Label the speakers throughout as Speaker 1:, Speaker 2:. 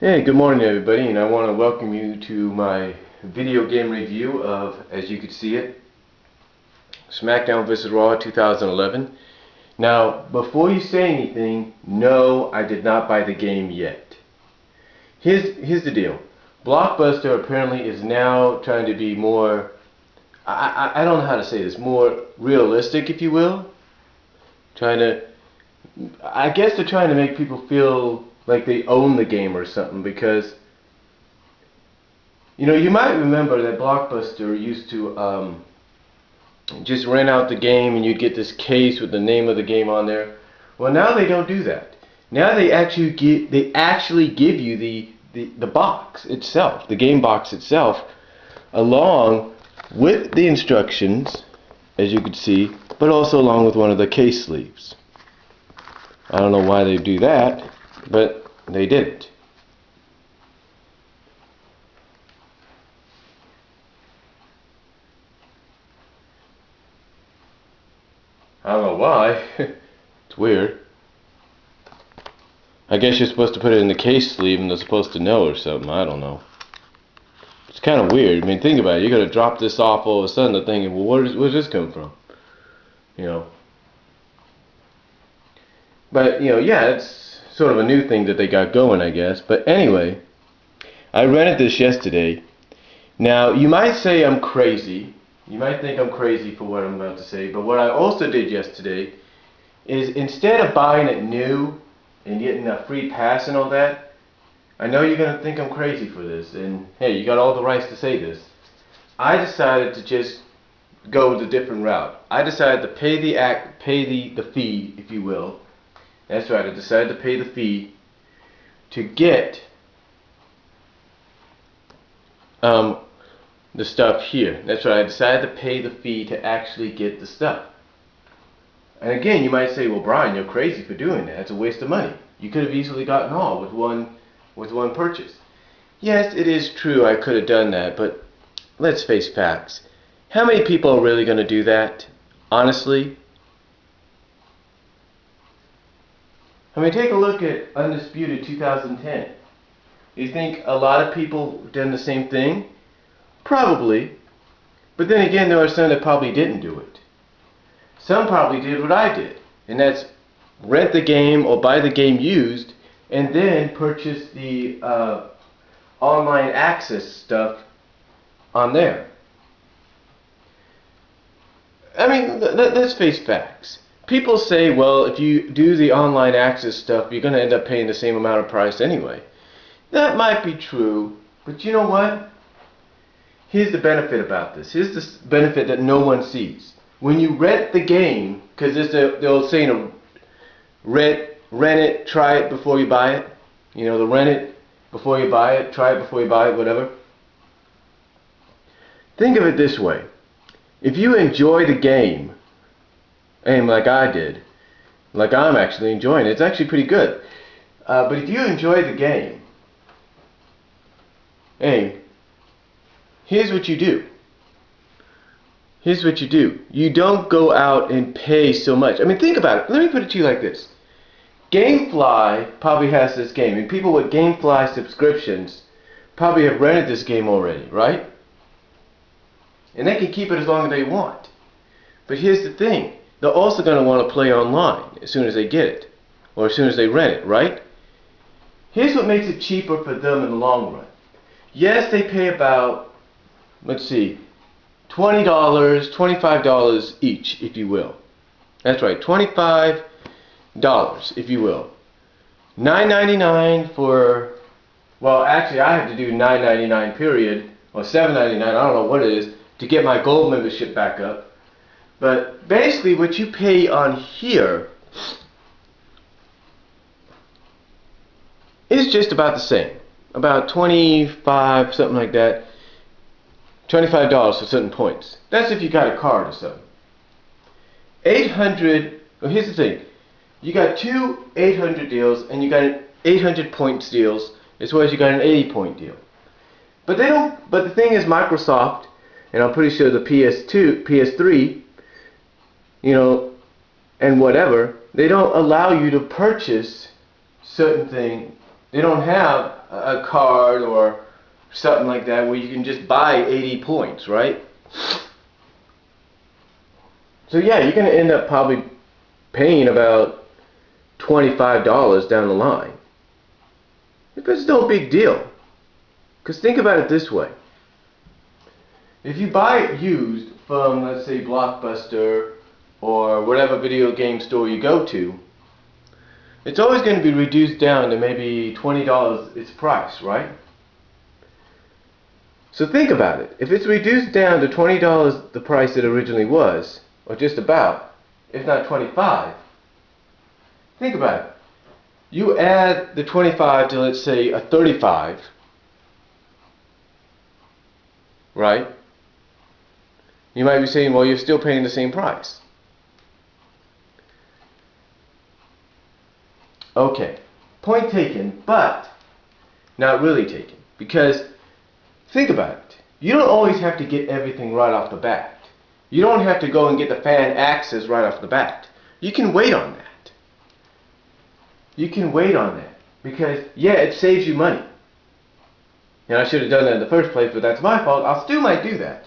Speaker 1: Hey, good morning everybody, and I want to welcome you to my video game review of, as you can see it, Smackdown vs. Raw 2011. Now, before you say anything, no, I did not buy the game yet. Here's the deal. Blockbuster apparently is now trying to be more, I don't know how to say this, more realistic, if you will. I guess they're trying to make people feel like they own the game or something, because you might remember that Blockbuster used to just rent out the game and you'd get this case with the name of the game on there. Well, now they don't do that. Now they actually give you the box itself, the game box itself, along with the instructions, as you can see, but also along with one of the case sleeves. I don't know why they do that, but they did it. I don't know why. It's weird. I guess you're supposed to put it in the case sleeve and they're supposed to know or something. I don't know. It's kind of weird. I mean, think about it. You're going to drop this off all of a sudden. They're thinking, well, where's this come from? But, yeah, it's sort of a new thing that they got going, I guess. But anyway, I rented this yesterday. Now, you might say I'm crazy. You might think I'm crazy for what I'm about to say. But what I also did yesterday is, instead of buying it new and getting a free pass and all that, I know you're going to think I'm crazy for this, and hey, you got all the rights to say this. I decided to just go the different route. I decided to pay the fee, if you will. That's right, I decided to pay the fee to get the stuff here. That's right, I decided to pay the fee to actually get the stuff. And again, you might say, well, Brian, you're crazy for doing that. It's a waste of money. You could have easily gotten all with one purchase. Yes, it is true, I could have done that, but let's face facts. How many people are really going to do that? Honestly? I mean, take a look at Undisputed 2010. You think a lot of people done the same thing? Probably. But then again, there are some that probably didn't do it. Some probably did what I did, and that's rent the game or buy the game used and then purchase the online access stuff on there. I mean, let's face facts. People say, well, if you do the online access stuff, you're going to end up paying the same amount of price anyway. That might be true, but you know what? Here's the benefit about this. Here's the benefit that no one sees. When you rent the game, because there's the old saying, rent it, try it before you buy it. The rent it before you buy it, try it before you buy it, whatever. Think of it this way. If you enjoy the game, and like I did, like I'm actually enjoying it, it's actually pretty good. But if you enjoy the game, hey, here's what you do. Here's what you do. You don't go out and pay so much. I mean, think about it. Let me put it to you like this. GameFly probably has this game, and people with GameFly subscriptions probably have rented this game already, right? And they can keep it as long as they want. But here's the thing. They're also going to want to play online as soon as they get it, or as soon as they rent it, right? Here's what makes it cheaper for them in the long run. Yes, they pay about, let's see, $20, $25 each, if you will. That's right, $25, if you will. $9.99 for, well, actually I have to do $9.99 period, or $7.99, I don't know what it is, to get my gold membership back up. But basically what you pay on here is just about the same. About 25, something like that. $25 for certain points. That's if you got a card or something. 800, well, here's the thing. You got two 800 deals and you got an 800 points deals, as well as you got an 80 point deal. But the thing is, Microsoft, and I'm pretty sure the PS2, PS3, and whatever, they don't allow you to purchase certain things. They don't have a card or something like that where you can just buy 80 points, right? So yeah, you're going to end up probably paying about $25 down the line. It's no big deal. Because think about it this way. If you buy it used from, let's say, Blockbuster or whatever video game store you go to, it's always going to be reduced down to maybe $20 its price, right? So think about it. If it's reduced down to $20 the price it originally was, or just about, if not 25, think about it. You add the 25 to, let's say, a 35, right? You might be saying, well, you're still paying the same price. Okay, point taken, but not really taken. Because, think about it. You don't always have to get everything right off the bat. You don't have to go and get the fan access right off the bat. You can wait on that. You can wait on that. Because, yeah, it saves you money. And I should have done that in the first place, but that's my fault. I still might do that.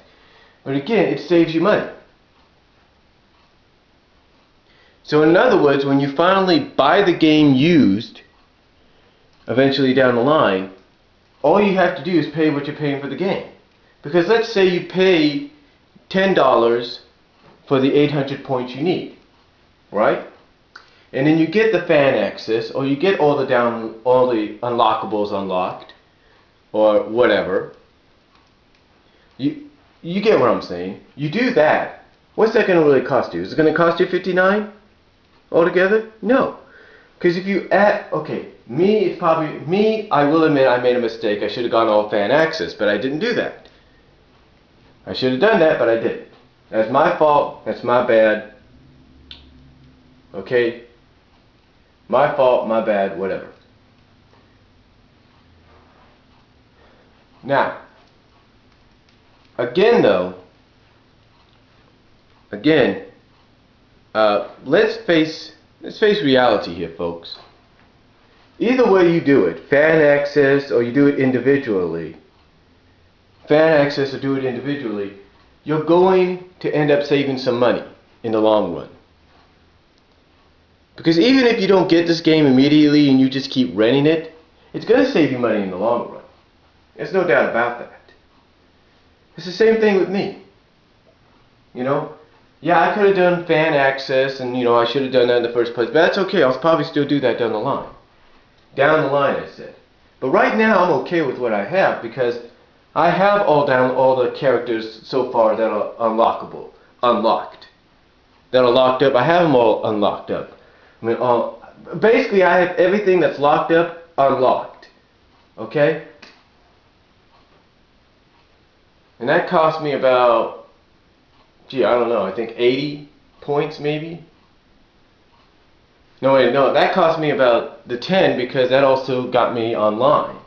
Speaker 1: But again, it saves you money. So in other words, when you finally buy the game used, eventually down the line, all you have to do is pay what you're paying for the game. Because let's say you pay $10 for the 800 points you need, right? And then you get the fan access, or you get all the unlockables unlocked, or whatever. You get what I'm saying. You do that. What's that going to really cost you? Is it going to cost you $59 altogether? No. Because if you add, okay, I will admit I made a mistake. I should have gone all fan access, but I didn't do that. I should have done that, but I didn't. That's my fault. That's my bad. Okay? My fault, my bad, whatever. Now, again, let's face reality here, folks. Either way you do it, fan access or you do it individually, you're going to end up saving some money in the long run. Because even if you don't get this game immediately and you just keep renting it, it's going to save you money in the long run. There's no doubt about that. It's the same thing with me. You know? Yeah, I could have done fan access and, I should have done that in the first place. But that's okay. I'll probably still do that down the line. Down the line, I said. But right now, I'm okay with what I have because I have all the characters so far that are unlocked. That are locked up. I have them all unlocked up. I mean, basically, I have everything that's locked up unlocked. Okay? And that cost me about, I don't know, I think 80 points maybe? No, wait, no, that cost me about the 10 because that also got me online.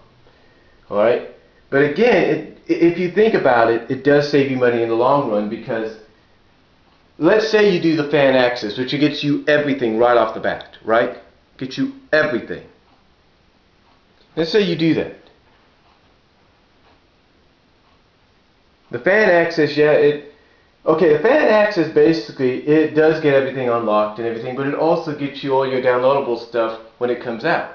Speaker 1: Alright? But again, if you think about it, it does save you money in the long run because let's say you do the fan access, which gets you everything right off the bat, right? Gets you everything. Let's say you do that. The fan access, the fan access basically, it does get everything unlocked and everything, but it also gets you all your downloadable stuff when it comes out.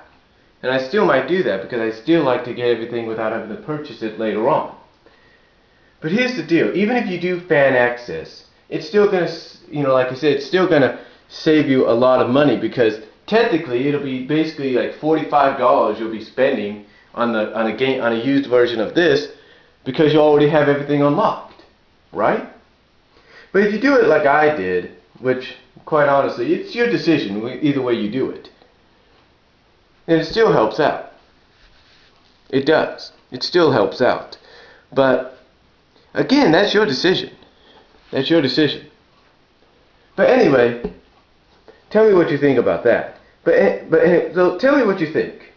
Speaker 1: And I still might do that because I still like to get everything without having to purchase it later on. But here's the deal, even if you do fan access, it's still going to, like I said, it's still going to save you a lot of money because technically it'll be basically like $45 you'll be spending on a used version of this because you already have everything unlocked, right? But if you do it like I did, which quite honestly, it's your decision either way you do it, and it still helps out. It does. It still helps out. But again, that's your decision. That's your decision. But anyway, tell me what you think about that. So tell me what you think.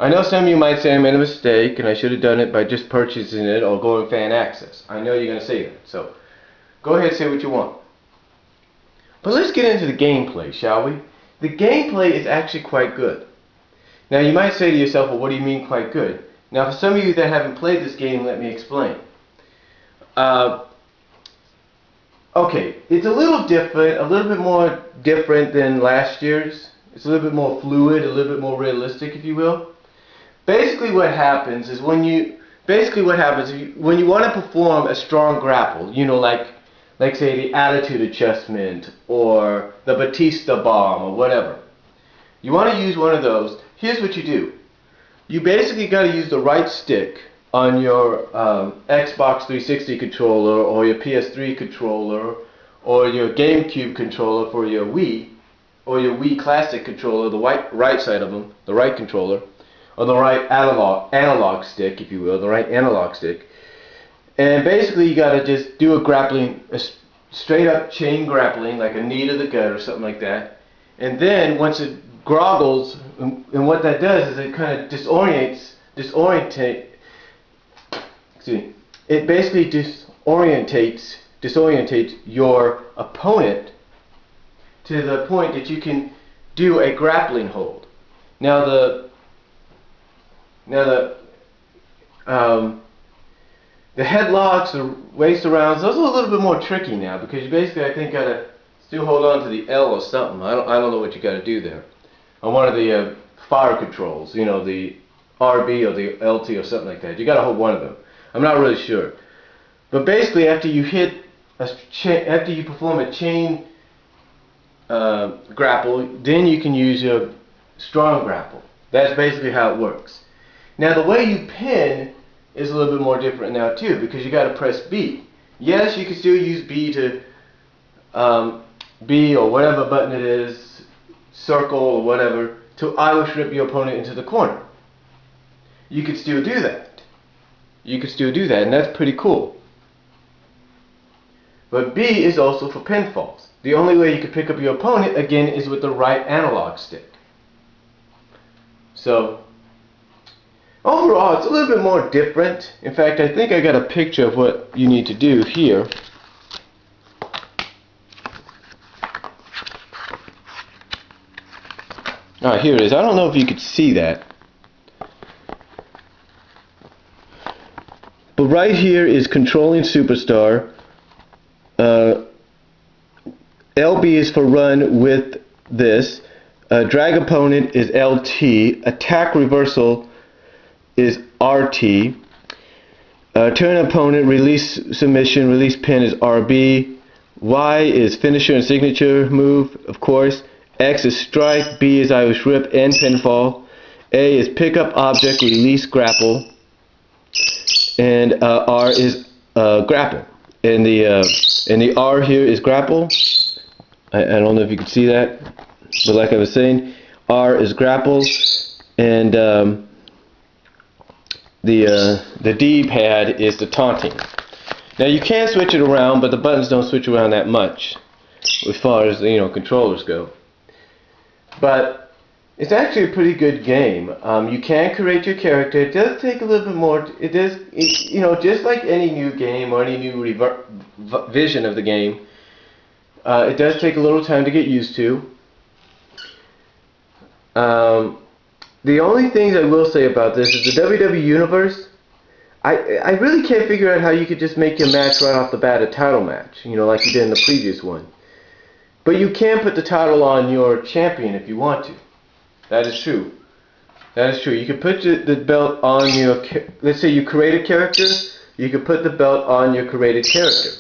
Speaker 1: I know some of you might say I made a mistake and I should have done it by just purchasing it or going fan access. I know you're going to say that. So go ahead and say what you want. But let's get into the gameplay, shall we? The gameplay is actually quite good. Now you might say to yourself, well, what do you mean quite good? Now for some of you that haven't played this game, let me explain. Okay, it's a little different, a little bit more different than last year's. It's a little bit more fluid, a little bit more realistic, if you will. Basically what happens is when you want to perform a strong grapple, you know, like say the attitude adjustment or the Batista bomb or whatever. You want to use one of those. Here's what you do. You basically got to use the right stick on your Xbox 360 controller or your PS3 controller or your GameCube controller for your Wii or your Wii Classic controller, the right side of them, the right controller, or the right analog stick, if you will, the right analog stick. And basically you got to just do a straight up chain grappling, like a knee to the gut or something like that. And then once it groggles, and what that does is it kind of disorientates, it basically disorientates your opponent to the point that you can do a grappling hold. Now the headlocks, the waist arounds, those are a little bit more tricky now because you basically, I think, gotta still hold on to the L or something. I don't know what you gotta do there. On one of the fire controls, you know, the RB or the LT or something like that. You gotta hold one of them. I'm not really sure. But basically, after you perform a chain grapple, then you can use your strong grapple. That's basically how it works. Now the way you pin is a little bit more different now too, because you got to press B. Yes, you can still use B to B or whatever button it is, circle or whatever, to Irish rip your opponent into the corner. You could still do that. And that's pretty cool. But B is also for pinfalls. The only way you can pick up your opponent, again, is with the right analog stick. So, overall, it's a little bit more different. In fact, I think I got a picture of what you need to do here. Alright, here it is. I don't know if you could see that. But right here is controlling superstar. LB is for run with this. Drag opponent is LT. Attack reversal is RT. Turn opponent, release submission, release pin is RB. Y is finisher and signature move, of course. X is strike. B is Irish rip and pinfall. A is pick up object, release grapple. And R is grapple. And the R here is grapple. I don't know if you can see that, but like I was saying, R is grapple, and the D-pad is the taunting. Now you can switch it around, but the buttons don't switch around that much, as far as controllers go. But it's actually a pretty good game. You can create your character. It does take a little bit more. It does, just like any new game or any new vision of the game. It does take a little time to get used to. The only things I will say about this is the WWE Universe. I really can't figure out how you could just make your match right off the bat a title match, like you did in the previous one. But you can put the title on your champion if you want to. That is true. That is true. You can put the belt on your... Let's say you create a character, you can put the belt on your created character.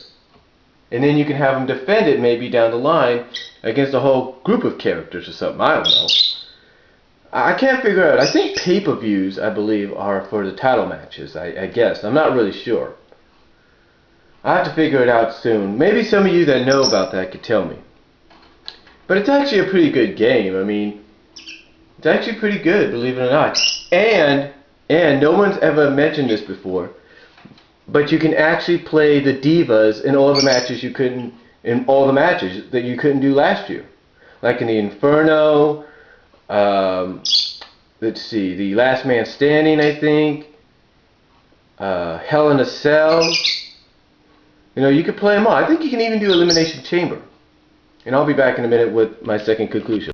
Speaker 1: And then you can have them defend it maybe down the line against a whole group of characters or something. I don't know. I can't figure out. I think pay-per-views, I believe, are for the title matches, I guess. I'm not really sure. I'll have to figure it out soon. Maybe some of you that know about that could tell me. But it's actually a pretty good game. I mean, it's actually pretty good, believe it or not. And no one's ever mentioned this before, but you can actually play the divas in all the matches you couldn't, in all the matches that you couldn't do last year. Like in the Inferno, let's see, the Last Man Standing, I think, Hell in a Cell. You could play them all. I think you can even do Elimination Chamber. And I'll be back in a minute with my second conclusion.